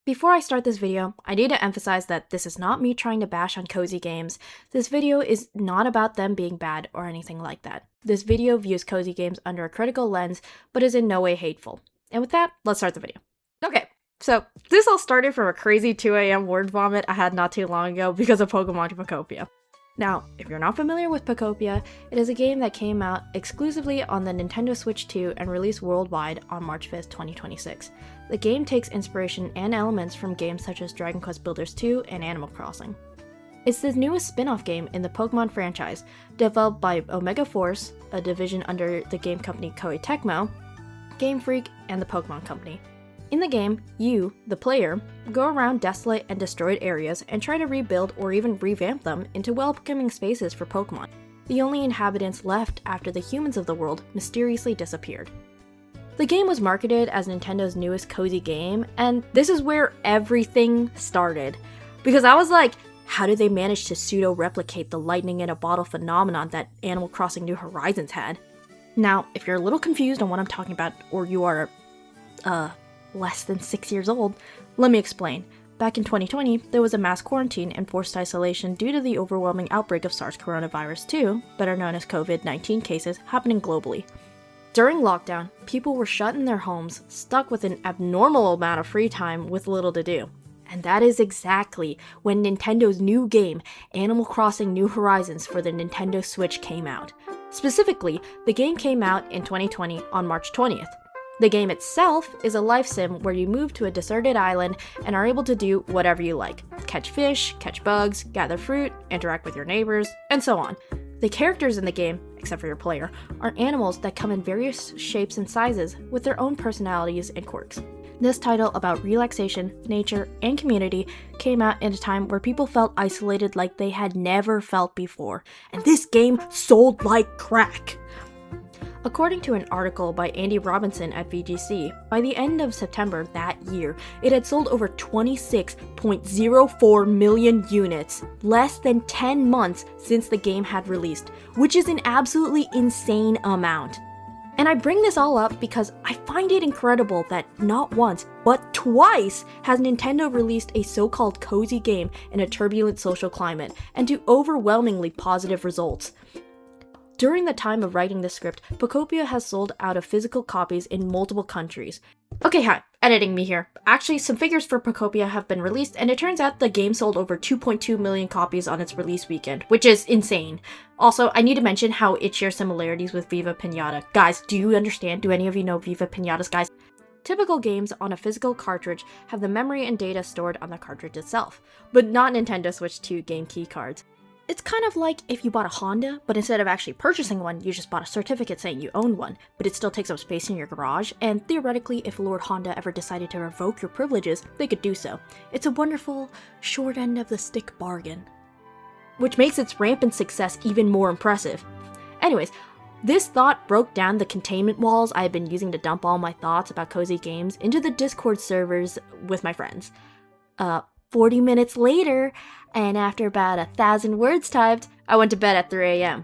Before I start this video, I need to emphasize that this is not me trying to bash on cozy games. This video is not about them being bad or anything like that. This video views cozy games under a critical lens, but is in no way hateful. And with that, let's start the video. Okay, so this all started from a crazy 2 a.m. word vomit I had not too long ago because of Pokemon Pokopia. Now, if you're not familiar with Pokopia, it is a game that came out exclusively on the Nintendo Switch 2 and released worldwide on March 5th, 2026. The game takes inspiration and elements from games such as Dragon Quest Builders 2 and Animal Crossing. It's the newest spin-off game in the Pokemon franchise, developed by Omega Force, a division under the game company Koei Tecmo, Game Freak, and the Pokemon Company. In the game, you, the player, go around desolate and destroyed areas and try to rebuild or even revamp them into welcoming spaces for Pokemon. The only inhabitants left after the humans of the world mysteriously disappeared. The game was marketed as Nintendo's newest cozy game, and this is where everything started. Because I was like, how did they manage to pseudo-replicate the lightning in a bottle phenomenon that Animal Crossing New Horizons had? Now, if you're a little confused on what I'm talking about, or you are, less than 6 years old, let me explain. Back in 2020, there was a mass quarantine and forced isolation due to the overwhelming outbreak of SARS coronavirus 2, better known as COVID-19 cases, happening globally. During lockdown, people were shut in their homes, stuck with an abnormal amount of free time with little to do. And that is exactly when Nintendo's new game, Animal Crossing New Horizons for the Nintendo Switch came out. Specifically, the game came out in 2020 on March 20th. The game itself is a life sim where you move to a deserted island and are able to do whatever you like. Catch fish, catch bugs, gather fruit, interact with your neighbors, and so on. The characters in the game, except for your player, are animals that come in various shapes and sizes with their own personalities and quirks. This title about relaxation, nature, and community came out in a time where people felt isolated like they had never felt before, and this game sold like crack! According to an article by Andy Robinson at VGC, by the end of September that year, it had sold over 26.04 million units, less than 10 months since the game had released, which is an absolutely insane amount. And I bring this all up because I find it incredible that not once, but twice has Nintendo released a so-called cozy game in a turbulent social climate, and to overwhelmingly positive results. During the time of writing this script, Pokopia has sold out of physical copies in multiple countries. Okay, hi, editing me here. Actually, some figures for Pokopia have been released, and it turns out the game sold over 2.2 million copies on its release weekend, which is insane. Also, I need to mention how it shares similarities with Viva Pinata. Guys, do you understand? Do any of you know Viva Pinatas, guys? Typical games on a physical cartridge have the memory and data stored on the cartridge itself, but not Nintendo Switch 2 game key cards. It's kind of like if you bought a Honda, but instead of actually purchasing one, you just bought a certificate saying you own one, but it still takes up space in your garage, and theoretically, if Lord Honda ever decided to revoke your privileges, they could do so. It's a wonderful, short end of the stick bargain. Which makes its rampant success even more impressive. Anyways, this thought broke down the containment walls I had been using to dump all my thoughts about cozy games into the Discord servers with my friends. 40 minutes later, and after about 1,000 words typed, I went to bed at 3 a.m.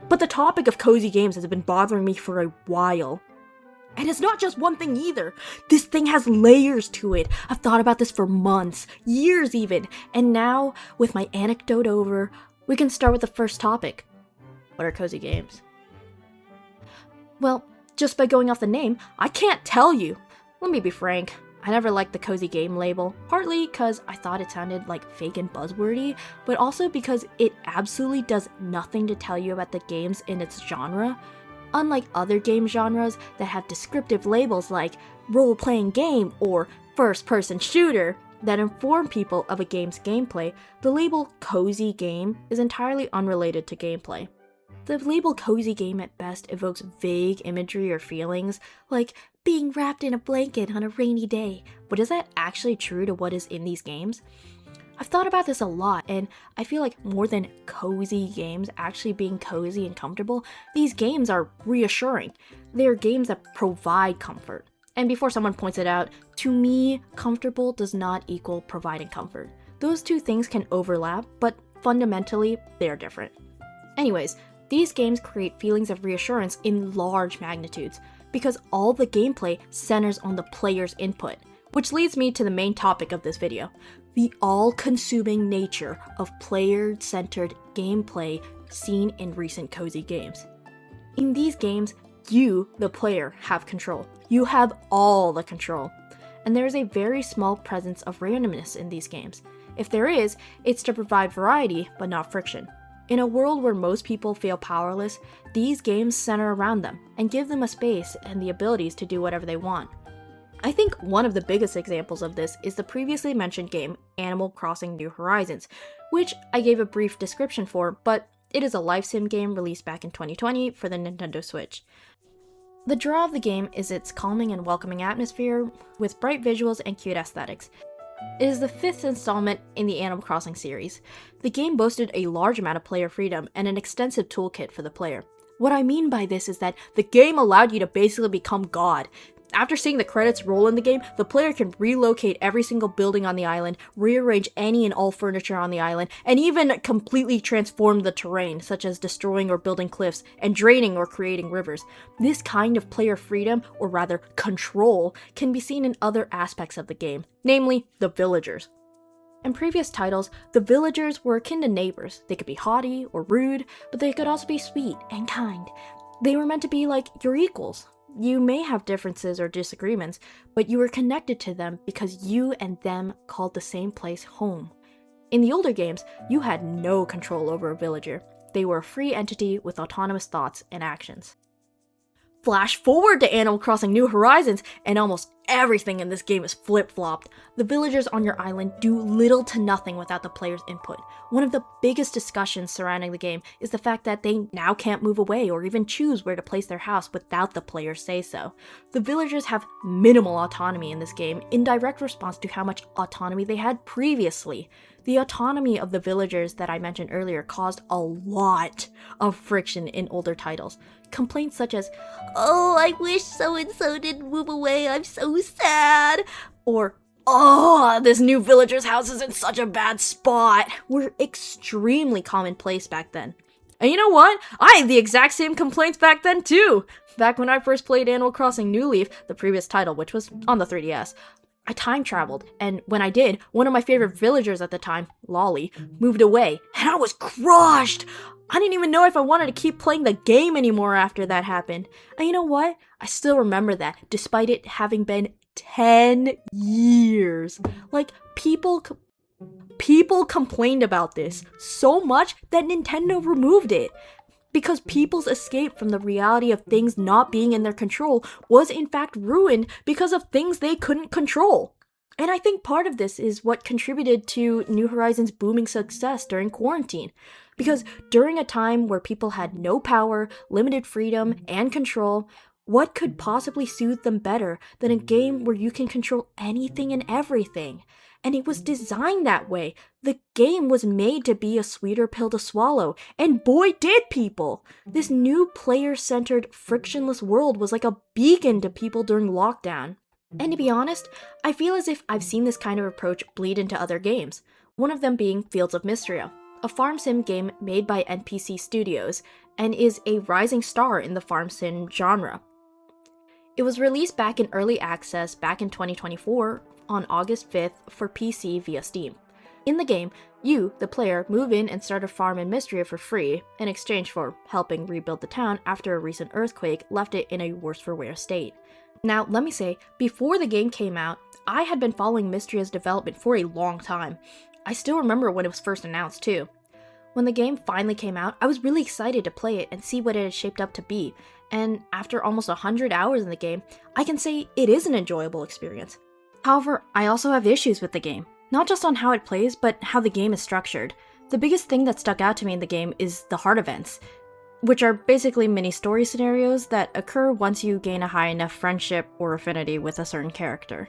But the topic of cozy games has been bothering me for a while. And it's not just one thing either. This thing has layers to it. I've thought about this for months, years even. And now, with my anecdote over, we can start with the first topic. What are cozy games? Well, just by going off the name, I can't tell you. Let me be frank. I never liked the cozy game label, partly because I thought it sounded like fake and buzzwordy, but also because it absolutely does nothing to tell you about the games in its genre. Unlike other game genres that have descriptive labels like role-playing game or first-person shooter that inform people of a game's gameplay, the label cozy game is entirely unrelated to gameplay. The label cozy game at best evokes vague imagery or feelings, like being wrapped in a blanket on a rainy day, but is that actually true to what is in these games? I've thought about this a lot, and I feel like more than cozy games actually being cozy and comfortable, these games are reassuring. They're games that provide comfort. And before someone points it out, to me, comfortable does not equal providing comfort. Those two things can overlap, but fundamentally, they are different. Anyways, these games create feelings of reassurance in large magnitudes, because all the gameplay centers on the player's input, Which leads me to the main topic of this video, the all-consuming nature of player-centered gameplay seen in recent cozy games. In these games, you, the player, have control. You have all the control. And there is a very small presence of randomness in these games. If there is, it's to provide variety, but not friction. In a world where most people feel powerless, these games center around them and give them a space and the abilities to do whatever they want. I think one of the biggest examples of this is the previously mentioned game Animal Crossing New Horizons, which I gave a brief description for, but it is a life sim game released back in 2020 for the Nintendo Switch. The draw of the game is its calming and welcoming atmosphere, with bright visuals and cute aesthetics. It is the 5th installment in the Animal Crossing series. The game boasted a large amount of player freedom and an extensive toolkit for the player. What I mean by this is that the game allowed you to basically become God. After seeing the credits roll in the game, the player can relocate every single building on the island, rearrange any and all furniture on the island, and even completely transform the terrain, such as destroying or building cliffs, and draining or creating rivers. This kind of player freedom, or rather control, can be seen in other aspects of the game, namely the villagers. In previous titles, the villagers were akin to neighbors. They could be haughty or rude, but they could also be sweet and kind. They were meant to be like your equals. You may have differences or disagreements, but you were connected to them because you and them called the same place home. In the older games, you had no control over a villager. They were a free entity with autonomous thoughts and actions. Flash forward to Animal Crossing New Horizons, and almost everything in this game is flip-flopped. The villagers on your island do little to nothing without the player's input. One of the biggest discussions surrounding the game is the fact that they now can't move away or even choose where to place their house without the player say so. The villagers have minimal autonomy in this game, in direct response to how much autonomy they had previously. The autonomy of the villagers that I mentioned earlier caused a lot of friction in older titles. Complaints such as, "Oh, I wish so-and-so didn't move away, I'm so sad," or, "Oh, this new villager's house is in such a bad spot," were extremely commonplace back then. And you know what? I had the exact same complaints back then too! Back when I first played Animal Crossing New Leaf, the previous title, which was on the 3DS, I time traveled, and when I did, one of my favorite villagers at the time, Lolly, moved away, and I was crushed! I didn't even know if I wanted to keep playing the game anymore after that happened. And you know what? I still remember that, despite it having been 10 years. Like, people complained about this so much that Nintendo removed it. Because people's escape from the reality of things not being in their control was in fact ruined because of things they couldn't control. And I think part of this is what contributed to New Horizons' booming success during quarantine. Because during a time where people had no power, limited freedom, and control, what could possibly soothe them better than a game where you can control anything and everything? And it was designed that way. The game was made to be a sweeter pill to swallow, and boy did people! This new player-centered, frictionless world was like a beacon to people during lockdown. And to be honest, I feel as if I've seen this kind of approach bleed into other games, one of them being Fields of Mystria, a farm sim game made by NPC Studios, and is a rising star in the farm sim genre. It was released back in early access back in 2024 on August 5th for PC via Steam. In the game, you, the player, move in and start a farm in Mystria for free, in exchange for helping rebuild the town after a recent earthquake left it in a worse-for-wear state. Now, let me say, before the game came out, I had been following Mystria's development for a long time. I still remember when it was first announced, too. When the game finally came out, I was really excited to play it and see what it had shaped up to be, and after almost 100 hours in the game, I can say it is an enjoyable experience. However, I also have issues with the game. Not just on how it plays, but how the game is structured. The biggest thing that stuck out to me in the game is the heart events, which are basically mini story scenarios that occur once you gain a high enough friendship or affinity with a certain character.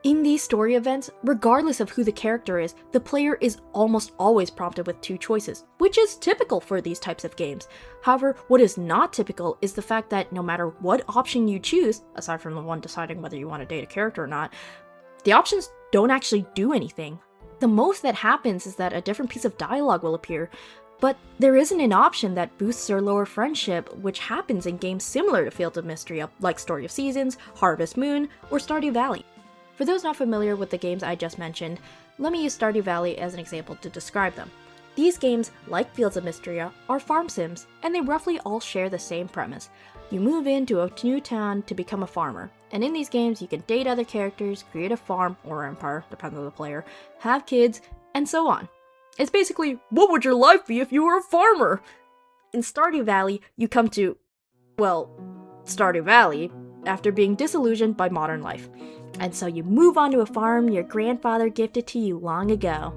In these story events, regardless of who the character is, the player is almost always prompted with two choices, which is typical for these types of games. However, what is not typical is the fact that no matter what option you choose, aside from the one deciding whether you want to date a character or not, the options don't actually do anything. The most that happens is that a different piece of dialogue will appear, but there isn't an option that boosts or lowers friendship, which happens in games similar to Fields of Mystria, like Story of Seasons, Harvest Moon, or Stardew Valley. For those not familiar with the games I just mentioned, let me use Stardew Valley as an example to describe them. These games, like Fields of Mysteria, are farm sims, and they roughly all share the same premise. You move into a new town to become a farmer, and in these games you can date other characters, create a farm, or empire, depends on the player, have kids, and so on. It's basically, what would your life be if you were a farmer? In Stardew Valley, you come to, well, Stardew Valley, after being disillusioned by modern life. And so you move onto a farm your grandfather gifted to you long ago.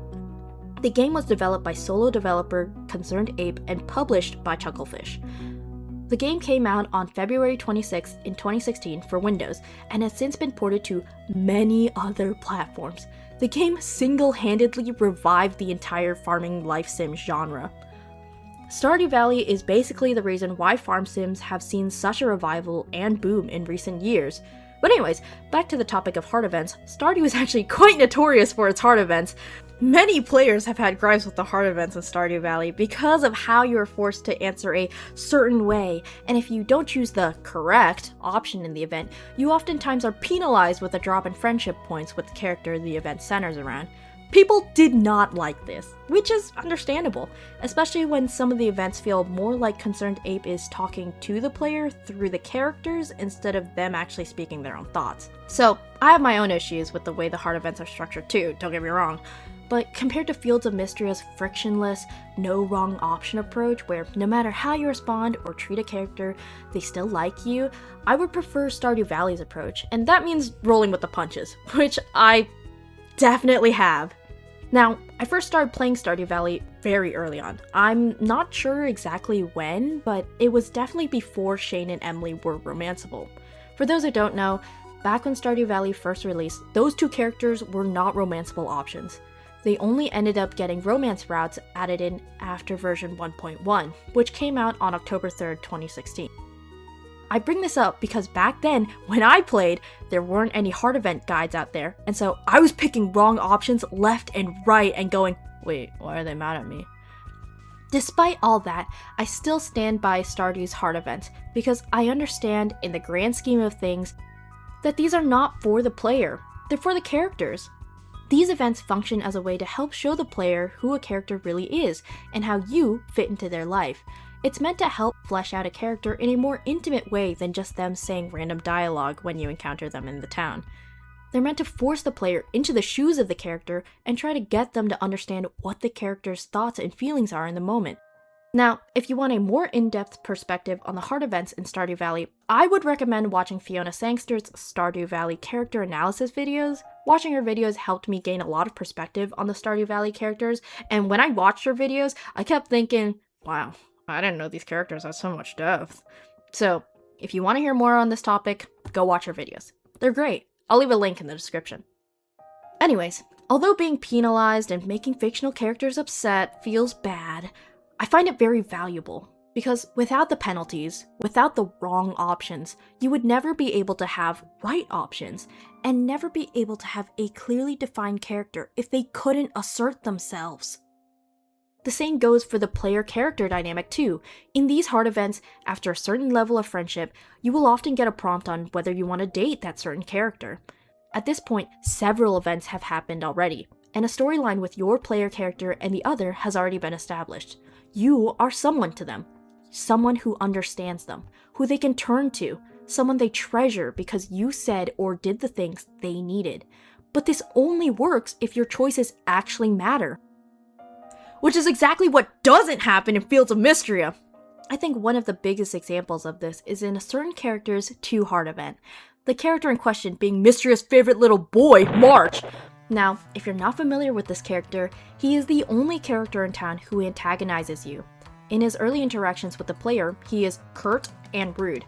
The game was developed by solo developer Concerned Ape and published by Chucklefish. The game came out on February 26 in 2016 for Windows and has since been ported to many other platforms. The game single-handedly revived the entire farming life sim genre. Stardew Valley is basically the reason why farm sims have seen such a revival and boom in recent years. But anyways, back to the topic of hard events, Stardew is actually quite notorious for its hard events. Many players have had gripes with the hard events in Stardew Valley because of how you are forced to answer a certain way, and if you don't choose the correct option in the event, you oftentimes are penalized with a drop in friendship points with the character the event centers around. People did not like this, which is understandable, especially when some of the events feel more like Concerned Ape is talking to the player through the characters instead of them actually speaking their own thoughts. So, I have my own issues with the way the hard events are structured too, don't get me wrong. But compared to Fields of Mysteria's frictionless, no wrong option approach where no matter how you respond or treat a character, they still like you, I would prefer Stardew Valley's approach, and that means rolling with the punches, which I definitely have. Now, I first started playing Stardew Valley very early on. I'm not sure exactly when, but it was definitely before Shane and Emily were romanceable. For those who don't know, back when Stardew Valley first released, those two characters were not romanceable options. They only ended up getting romance routes added in after version 1.1, which came out on October 3rd, 2016. I bring this up because back then, when I played, there weren't any hard event guides out there, and so I was picking wrong options left and right and going, wait, why are they mad at me? Despite all that, I still stand by Stardew's hard events because I understand, in the grand scheme of things, that these are not for the player, they're for the characters. These events function as a way to help show the player who a character really is and how you fit into their life. It's meant to help flesh out a character in a more intimate way than just them saying random dialogue when you encounter them in the town. They're meant to force the player into the shoes of the character and try to get them to understand what the character's thoughts and feelings are in the moment. Now, if you want a more in-depth perspective on the hard events in Stardew Valley, I would recommend watching Fiona Sangster's Stardew Valley character analysis videos. Watching her videos helped me gain a lot of perspective on the Stardew Valley characters, and when I watched her videos, I kept thinking, wow, I didn't know these characters had so much depth. So, if you want to hear more on this topic, go watch her videos. They're great. I'll leave a link in the description. Anyways, although being penalized and making fictional characters upset feels bad, I find it very valuable, because without the penalties, without the wrong options, you would never be able to have right options, and never be able to have a clearly defined character if they couldn't assert themselves. The same goes for the player-character dynamic too. In these hard events, after a certain level of friendship, you will often get a prompt on whether you want to date that certain character. At this point, several events have happened already, and a storyline with your player character and the other has already been established. You are someone to them, someone who understands them, who they can turn to, someone they treasure because you said or did the things they needed. But this only works if your choices actually matter. Which is exactly what doesn't happen in Fields of Mysteria. I think one of the biggest examples of this is in a certain character's 2 hard event, the character in question being Mysteria's favorite little boy, March. Now, if you're not familiar with this character, he is the only character in town who antagonizes you. In his early interactions with the player, he is curt and rude.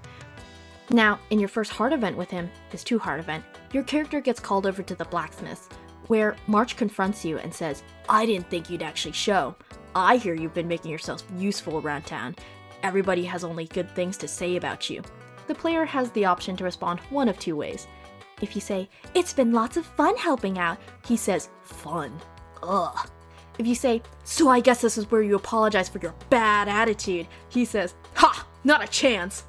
Now, in your first hard event with him, his 2 hard event, your character gets called over to the blacksmith, where March confronts you and says, I didn't think you'd actually show. I hear you've been making yourself useful around town. Everybody has only good things to say about you. The player has the option to respond one of 2 ways. If you say, it's been lots of fun helping out, he says, fun. Ugh. If you say, so I guess this is where you apologize for your bad attitude, he says, ha, not a chance.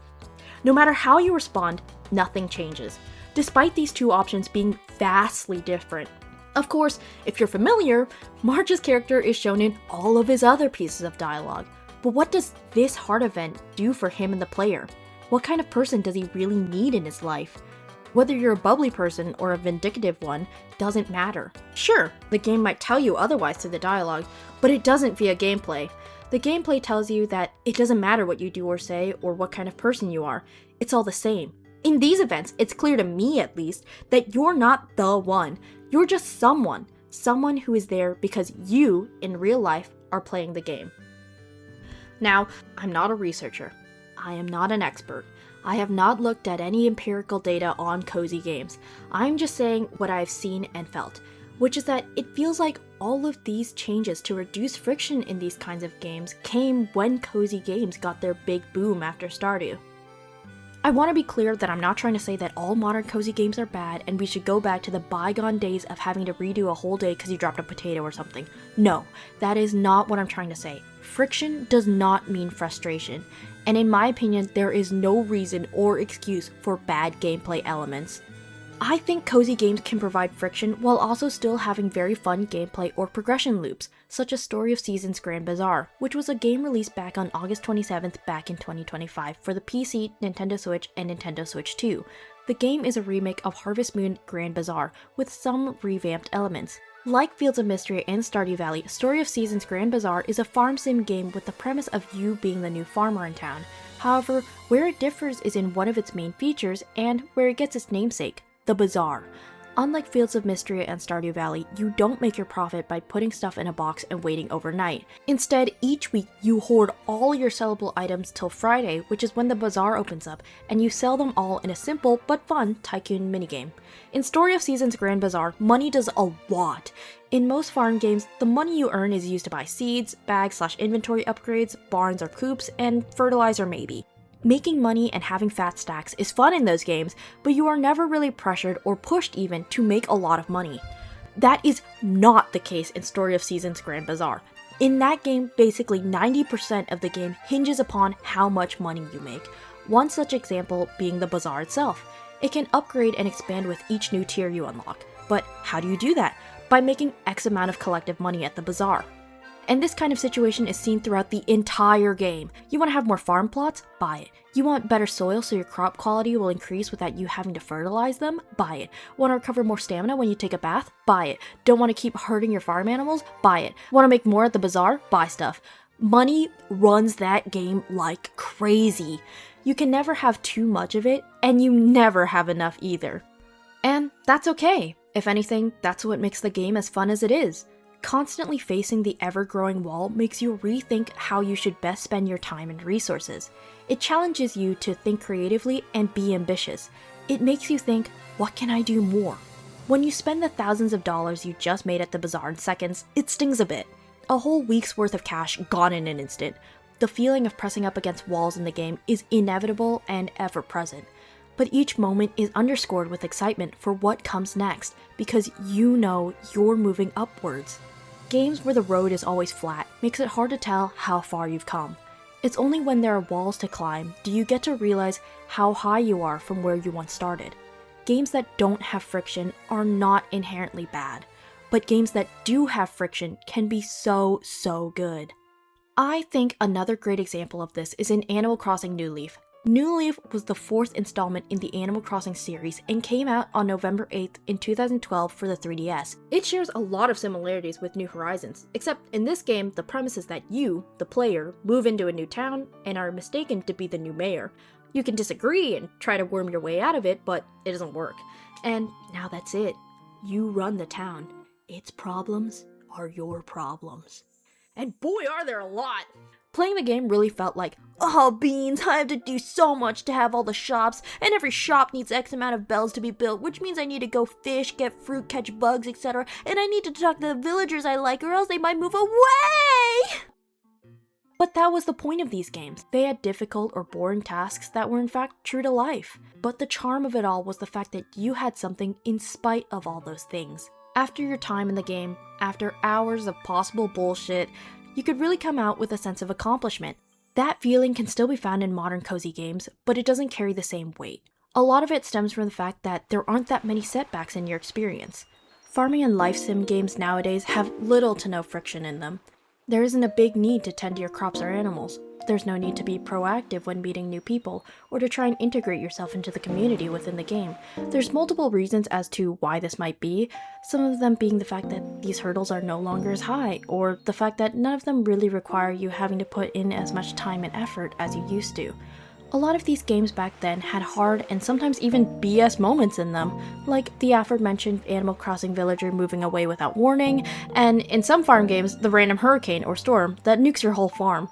No matter how you respond, nothing changes. despite these two options being vastly different. Of course, if you're familiar, March's character is shown in all of his other pieces of dialogue. But what does this heart event do for him and the player? What kind of person does he really need in his life? Whether you're a bubbly person or a vindictive one doesn't matter. Sure, the game might tell you otherwise through the dialogue, but it doesn't via gameplay. The gameplay tells you that it doesn't matter what you do or say or what kind of person you are, it's all the same. In these events, it's clear to me at least that you're not the one. You're just someone who is there because you, in real life, are playing the game. Now, I'm not a researcher. I am not an expert. I have not looked at any empirical data on cozy games. I'm just saying what I've seen and felt, which is that it feels like all of these changes to reduce friction in these kinds of games came when cozy games got their big boom after Stardew. I want to be clear that I'm not trying to say that all modern cozy games are bad and we should go back to the bygone days of having to redo a whole day because you dropped a potato or something. No, that is not what I'm trying to say. Friction does not mean frustration, and in my opinion, there is no reason or excuse for bad gameplay elements. I think cozy games can provide friction while also still having very fun gameplay or progression loops, such as Story of Seasons Grand Bazaar, which was a game released back on August 27th back in 2025 for the PC, Nintendo Switch, and Nintendo Switch 2. The game is a remake of Harvest Moon Grand Bazaar with some revamped elements. Like Fields of Mystery and Stardew Valley, Story of Seasons Grand Bazaar is a farm sim game with the premise of you being the new farmer in town. However, where it differs is in one of its main features and where it gets its namesake, the Bazaar. Unlike Fields of Mystery and Stardew Valley, you don't make your profit by putting stuff in a box and waiting overnight. Instead, each week you hoard all your sellable items till Friday, which is when the Bazaar opens up, and you sell them all in a simple but fun tycoon minigame. In Story of Seasons Grand Bazaar, money does a lot. In most farm games, the money you earn is used to buy seeds, bags/inventory upgrades, barns or coops, and fertilizer maybe. Making money and having fat stacks is fun in those games, but you are never really pressured or pushed even to make a lot of money. That is not the case in Story of Seasons Grand Bazaar. In that game, basically 90% of the game hinges upon how much money you make. One such example being the Bazaar itself. It can upgrade and expand with each new tier you unlock. But how do you do that? By making X amount of collective money at the Bazaar. And this kind of situation is seen throughout the entire game. You want to have more farm plots? Buy it. You want better soil so your crop quality will increase without you having to fertilize them? Buy it. Want to recover more stamina when you take a bath? Buy it. Don't want to keep hurting your farm animals? Buy it. Want to make more at the Bazaar? Buy stuff. Money runs that game like crazy. You can never have too much of it, and you never have enough either. And that's okay. If anything, that's what makes the game as fun as it is. Constantly facing the ever-growing wall makes you rethink how you should best spend your time and resources. It challenges you to think creatively and be ambitious. It makes you think, what can I do more? When you spend the thousands of dollars you just made at the Bazaar in seconds, it stings a bit. A whole week's worth of cash gone in an instant. The feeling of pressing up against walls in the game is inevitable and ever-present. But each moment is underscored with excitement for what comes next, because you know you're moving upwards. Games where the road is always flat makes it hard to tell how far you've come. It's only when there are walls to climb do you get to realize how high you are from where you once started. Games that don't have friction are not inherently bad, but games that do have friction can be so good. I think another great example of this is in Animal Crossing New Leaf. New Leaf was the fourth installment in the Animal Crossing series and came out on November 8th in 2012 for the 3DS. It shares a lot of similarities with New Horizons, except in this game the premise is that you, the player, move into a new town and are mistaken to be the new mayor. You can disagree and try to worm your way out of it, but it doesn't work. And now that's it. You run the town. Its problems are your problems. And boy are there a lot! Playing the game really felt like, oh beans, I have to do so much to have all the shops, and every shop needs X amount of bells to be built, which means I need to go fish, get fruit, catch bugs, etc. And I need to talk to the villagers I like or else they might move away! But that was the point of these games. They had difficult or boring tasks that were in fact true to life. But the charm of it all was the fact that you had something in spite of all those things. After your time in the game, after hours of possible bullshit, you could really come out with a sense of accomplishment. That feeling can still be found in modern cozy games, but it doesn't carry the same weight. A lot of it stems from the fact that there aren't that many setbacks in your experience. Farming and life sim games nowadays have little to no friction in them. There isn't a big need to tend to your crops or animals. There's no need to be proactive when meeting new people, or to try and integrate yourself into the community within the game. There's multiple reasons as to why this might be, some of them being the fact that these hurdles are no longer as high, or the fact that none of them really require you having to put in as much time and effort as you used to. A lot of these games back then had hard and sometimes even BS moments in them, like the aforementioned Animal Crossing villager moving away without warning, and in some farm games, the random hurricane or storm that nukes your whole farm.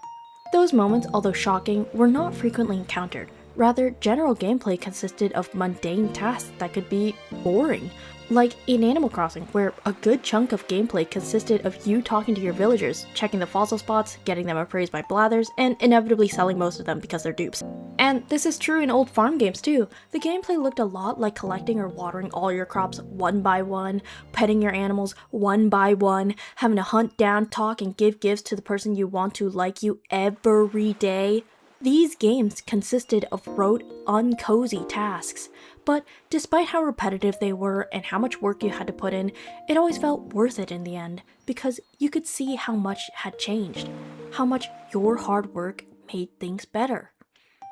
Those moments, although shocking, were not frequently encountered. Rather, general gameplay consisted of mundane tasks that could be boring. Like in Animal Crossing, where a good chunk of gameplay consisted of you talking to your villagers, checking the fossil spots, getting them appraised by blathers, and inevitably selling most of them because they're dupes. And this is true in old farm games too. The gameplay looked a lot like collecting or watering all your crops one by one, petting your animals one by one, having to hunt down, talk, and give gifts to the person you want to like you every day. These games consisted of rote, uncozy tasks, but despite how repetitive they were and how much work you had to put in, it always felt worth it in the end, because you could see how much had changed, how much your hard work made things better.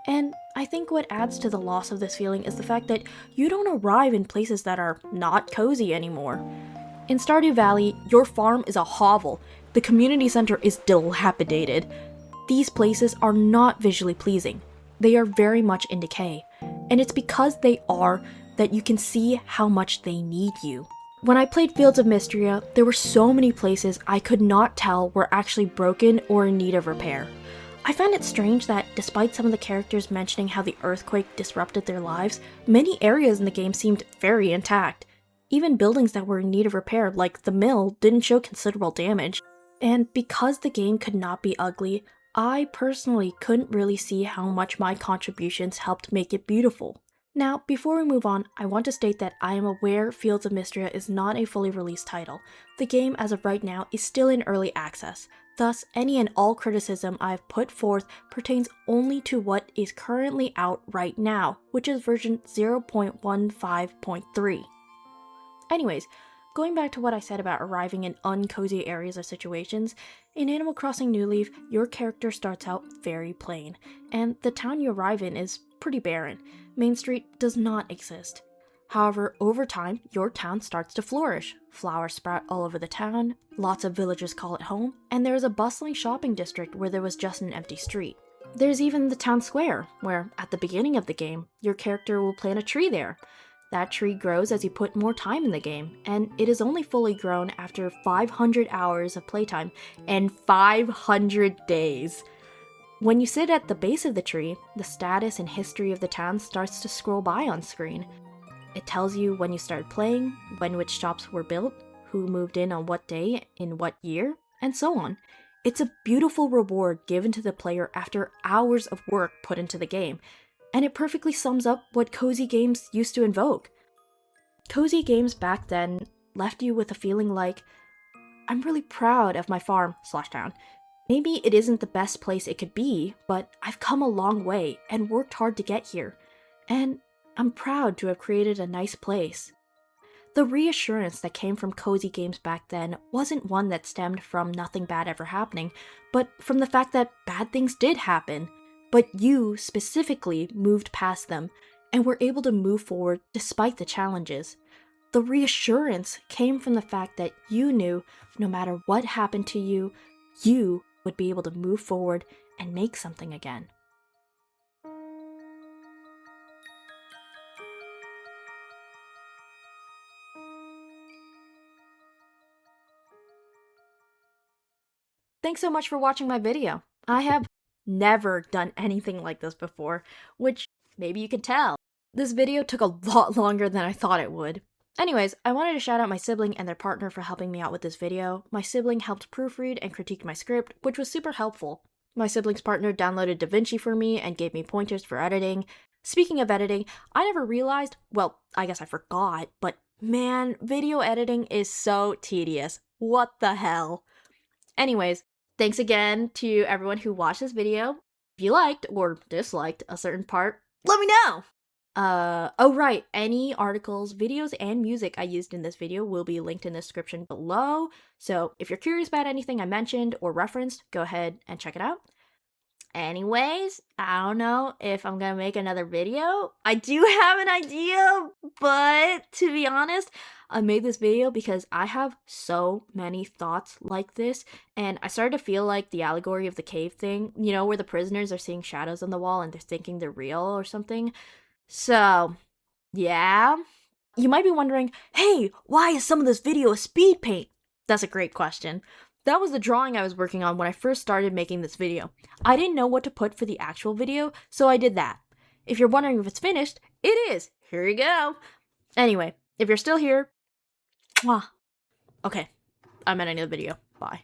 And I think what adds to the loss of this feeling is the fact that you don't arrive in places that are not cozy anymore. In Stardew Valley, your farm is a hovel, the community center is dilapidated. These places are not visually pleasing. They are very much in decay. And it's because they are that you can see how much they need you. When I played Fields of Mystria, there were so many places I could not tell were actually broken or in need of repair. I found it strange that despite some of the characters mentioning how the earthquake disrupted their lives, many areas in the game seemed very intact. Even buildings that were in need of repair, like the mill, didn't show considerable damage. And because the game could not be ugly, I personally couldn't really see how much my contributions helped make it beautiful. Now, before we move on, I want to state that I am aware Fields of Mystria is not a fully released title. The game, as of right now, is still in early access. Thus, any and all criticism I have put forth pertains only to what is currently out right now, which is version 0.15.3. Anyways, going back to what I said about arriving in uncozy areas or situations, in Animal Crossing New Leaf, your character starts out very plain, and the town you arrive in is pretty barren. Main Street does not exist. However, over time, your town starts to flourish. Flowers sprout all over the town, lots of villagers call it home, and there is a bustling shopping district where there was just an empty street. There's even the town square, where, at the beginning of the game, your character will plant a tree there. That tree grows as you put more time in the game, and it is only fully grown after 500 hours of playtime and 500 days. When you sit at the base of the tree, the status and history of the town starts to scroll by on screen. It tells you when you started playing, when which shops were built, who moved in on what day, in what year, and so on. It's a beautiful reward given to the player after hours of work put into the game, and it perfectly sums up what cozy games used to invoke. Cozy games back then left you with a feeling like, I'm really proud of my farm/town. Maybe it isn't the best place it could be, but I've come a long way and worked hard to get here. And I'm proud to have created a nice place. The reassurance that came from cozy games back then wasn't one that stemmed from nothing bad ever happening, but from the fact that bad things did happen. But you, specifically, moved past them, and were able to move forward despite the challenges. The reassurance came from the fact that you knew, no matter what happened to you would be able to move forward and make something again. Thanks so much for watching my video. I have never done anything like this before, which maybe you can tell. This video took a lot longer than I thought it would. Anyways, I wanted to shout out my sibling and their partner for helping me out with this video. My sibling helped proofread and critique my script, which was super helpful. My sibling's partner downloaded DaVinci for me and gave me pointers for editing. Speaking of editing, I never realized, well, I guess I forgot, but man, video editing is so tedious. What the hell? Anyways, thanks again to everyone who watched this video. If you liked or disliked a certain part, let me know! Oh right, any articles, videos, and music I used in this video will be linked in the description below. So if you're curious about anything I mentioned or referenced, go ahead and check it out. Anyways, I don't know if I'm gonna make another video. I do have an idea, but to be honest, I made this video because I have so many thoughts like this, and I started to feel like the allegory of the cave thing, you know, where the prisoners are seeing shadows on the wall and they're thinking they're real or something. So, yeah. You might be wondering, hey, why is some of this video a speed paint? That's a great question. That was the drawing I was working on when I first started making this video. I didn't know what to put for the actual video, so I did that. If you're wondering if it's finished, it is. Here you go. Anyway, if you're still here, mwah. Okay, I'm ending the video. Bye.